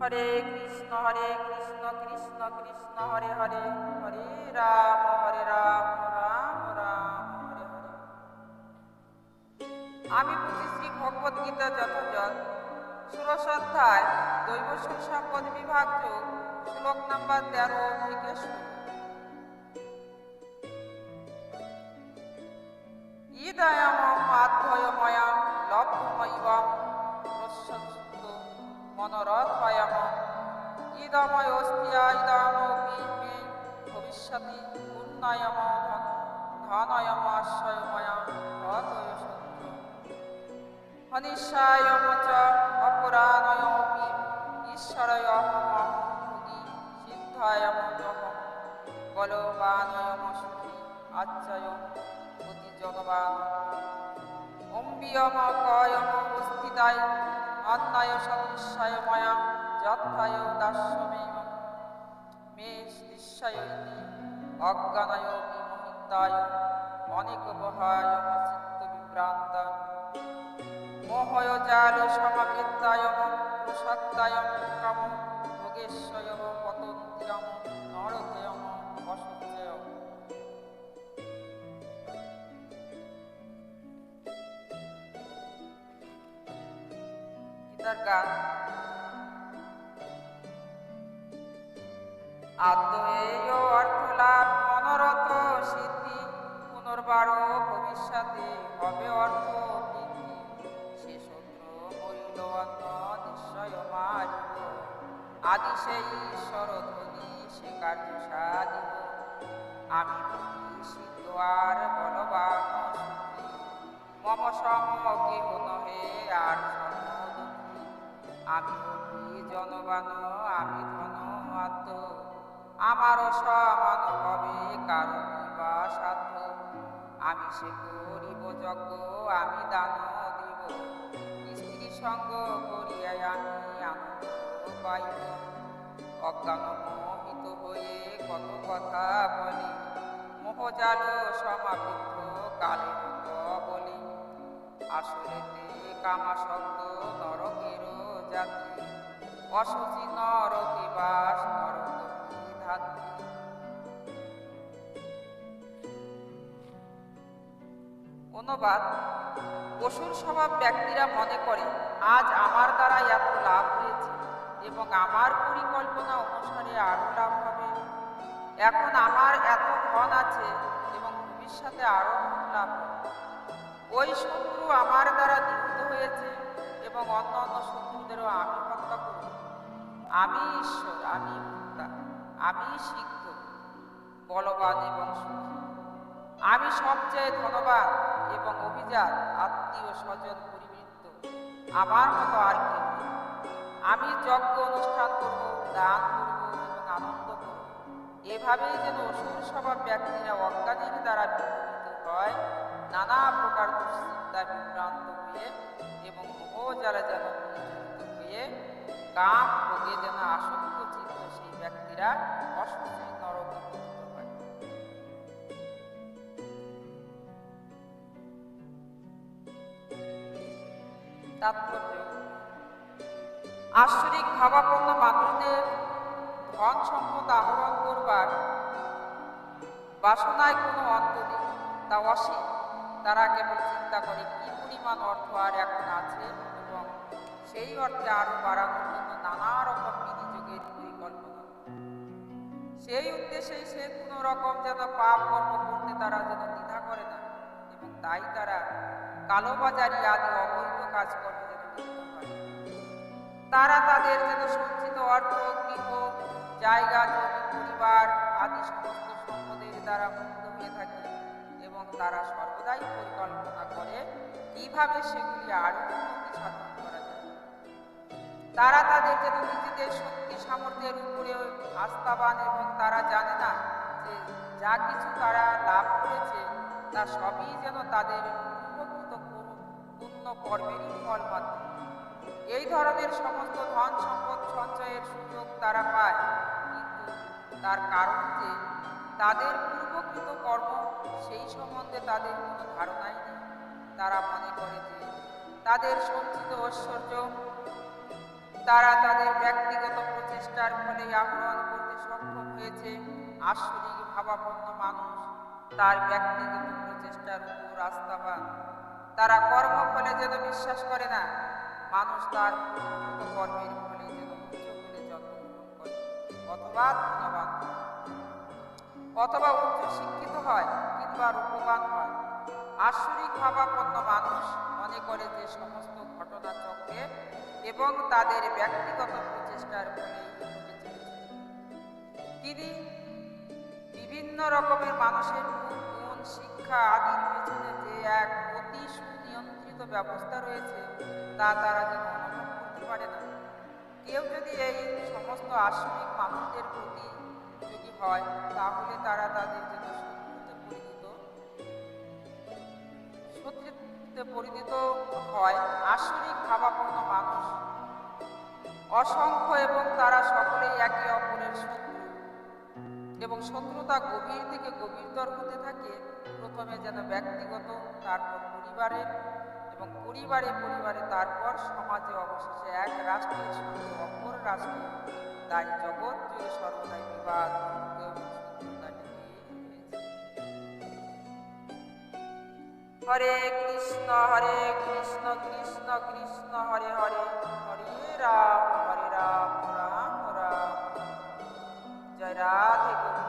হরে কৃষ্ণ কৃষ্ণ কৃষ্ণ হরে হরে, হরে রাম রাম রাম হরে হরে। আমি পড়ছি শ্রী ভগবদ গীতা যথাযথ ষোড়শ অধ্যায় দৈব সম্পদ বিভাগ যোগ শ্লোক নাম্বার 13 থেকে শুরু। ইদয়মম আদ্বয়ময়ম লব্ধমৈবম প্রশস্ত মনোরথয়ম ইদময়োস্তিয়া ইদমপি মে ভবিষ্যতি উন্নয়ম ধনয়ম আশ্রয়ময়ম তদয় সত্য হনিশায়ম চ অপরাণয়মপি ঈশ্বরয়হমহং ভোগী সিদ্ধায়ম যহম বলবানয়ম সুখী আচ্ছয়ম অতি জগবান অম্বিয়ম কয়ম স্থিতায় অন্যায় সদৃশ্যায়ময়া যথায় দাস্যমেম মে নিশ্চয়তি অজ্ঞানায় বিমোহিতায় অনেক বহায়ম চিত্ত বিভ্রান্ত মোহয় জাল সমাবৃত্তায়ম প্রসাদ্দায়ম কাম ভোগেশ্বয়ম পতন্তিরম নরকয়ম অসুচয়। গীতার গান। আদ্বৈয় অর্থলাভ মনোরথ সিদ্ধি পুনর্বারও ভবিষ্যতে হবে অর্থ বৃদ্ধি সে সূত্র মরিল অন্য নিশ্চয় মারিব আদি সেই ঈশ্বর ধ্বনি সে কার্য সাধিব আমি বলি সিদ্ধ আর বলবান সুখী মম সম কেহ নহে আর সম দুঃখী আমি হই জনবান আমি ধন আত্ম আমারও সমান হবে কারণ বা সাধ্য আমি সে করিব যজ্ঞ আমি দান দিব স্ত্রী সঙ্গ করিয়াই আমি আনন্দ পাইব অজ্ঞান মোহিত হয়ে কত কথা বলি মোহজাল সমাবৃত কালে বলি আসলেতে কামাসক্ত নরকের জাতি অসুচি নরকে বাস নরক ধাত্রী। অনুবাদ। পশুর স্বভাব ব্যক্তিরা মনে করে আজ আমার দ্বারা এত লাভ হয়েছে এবং আমার পরিকল্পনা অনুসারে আরো লাভ হবে, এখন আমার এত ধন আছে এবং ভবিষ্যতে আরো ধন লাভ হবে। ওই শত্রু আমার দ্বারা নিহত হয়েছে এবং অন্য অন্য শত্রুদেরও আমি হত্যা করব। আমি ঈশ্বর, আমি মুক্তা, আমি সিদ্ধ, বলবান এবং সুখী। আমি সবচেয়ে ধনবান এবং অভিজাত, আত্মীয় স্বজন পরিবৃত্ত, আমার মতো আর কেউ নেই। আমি যজ্ঞ অনুষ্ঠান করব, দান করব এবং আনন্দ করব। এভাবেই যেন অসুর স্বভাব ব্যক্তিরা অজ্ঞানের দ্বারা বিমোহিত হয়, নানা প্রকার দুশ্চিন্তা বিভ্রান্ত হয়ে এবং মোহজালে যেন বিচলিত হয়ে কাম ভোগে যেন আসক্ত চিত্ত সেই ব্যক্তিরা অসুচি নরকে পতিত হয়। তাৎপর্য। আশ্বরিক ভাবাপন্ন মানুষদের ধন সম্পদ আহরণ করবার বাসনায় কোনো অন্ত নেই, তা অসীম। তারা কেবল চিন্তা করে কি পরিমাণ অর্থ আর এখন আছে এবং সেই অর্থে আরো বাড়ানোর জন্য নানা রকম বিনিয়োগের পরিকল্পনা। সেই উদ্দেশ্যেই সে কোনো রকম যেন পাপ কর্ম করতে তারা যেন দ্বিধা করে না এবং তাই তারা কালোবাজারি আদি অবৈধ কাজকর্মে যেন লিপ্ত হয়। তারা তাদের যেন সঞ্চিত অর্থ, গৃহ, জায়গা, জমি, পরিবার আদি সমস্ত সম্পদের দ্বারা মুক্ত হয়ে থাকে এবং তারা সর্বদাই পরিকল্পনা করে কিভাবে সেগুলি আরো উন্নতি সাধন করা যায়। তারা তাদের যেন নিজেদের শক্তি সামর্থ্যের উপরে আস্থাবান এবং তারা জানে না যে যা কিছু তারা লাভ করেছে তা সবই যেন তাদের পূর্বকৃত পুণ্য কর্মেরই ফল মাত্র। এই ধরনের সমস্ত ধন সম্পদ সঞ্চয়ের সুযোগ তারা পায়, কিন্তু তার কারণ যে তাদের পূর্বকৃত কর্ম সেই সম্বন্ধে তাদের কোনো ধারণাই নেই। তারা মনে করে যে তাদের সঞ্চিত ঐশ্বর্য তারা তাদের ব্যক্তিগত প্রচেষ্টার ফলে আহরণ করতে সক্ষম হয়েছে। আসরিক ভাবাপন্ন মানুষ তার ব্যক্তিগত প্রচেষ্টার উপর আস্থাবান। তারা কর্মফলে যেন বিশ্বাস করে না, মানুষ তার পূর্বকৃত কর্মের ফলে যেন উচ্চ বলে জন্মগ্রহণ করে, অথবা ধনবান অথবা উচ্চ শিক্ষিত হয় কিংবা রূপবান হয়। আসরিক ভাবাপন্ন মানুষ মনে করে যে সমস্ত ঘটনা চক্রে এবং তাদের ব্যক্তিগত প্রচেষ্টার ফলেই ঘটে চলেছে। তিনি বিভিন্ন রকমের মানুষের গুণ, শিক্ষা আদির পেছনে যে এক অতি সুনিয়ন্ত্রিত ব্যবস্থা রয়েছে তা তারা যেন অনুভব করতে পারে না। কেউ যদি এই সমস্ত আসরিক মানুষদের প্রতি যদি হয়, তাহলে তারা তাদের যেন শত্রুতে পরিণত হয়। আসরিক ভাবাপন্ন মানুষ অসংখ্য এবং তারা সকলেই একে অপরের শত্রু, এবং শত্রুতা গভীর থেকে গভীরতর হতে থাকে। প্রথমে যেন ব্যক্তিগত, তারপর পরিবারের, এবং পরিবারে তারপর সমাজে, অবশেষে এক রাষ্ট্রের সঙ্গে অপর রাষ্ট্র। তাই জগৎ জুড়ে সর্বদাই বিবাদ, যুদ্ধ এবং শত্রুতা লেগেই রয়েছে। হরে কৃষ্ণ কৃষ্ণ কৃষ্ণ হরে হরে, হরে রাম রাম রাম। জয় রাধে গোবিন্দ।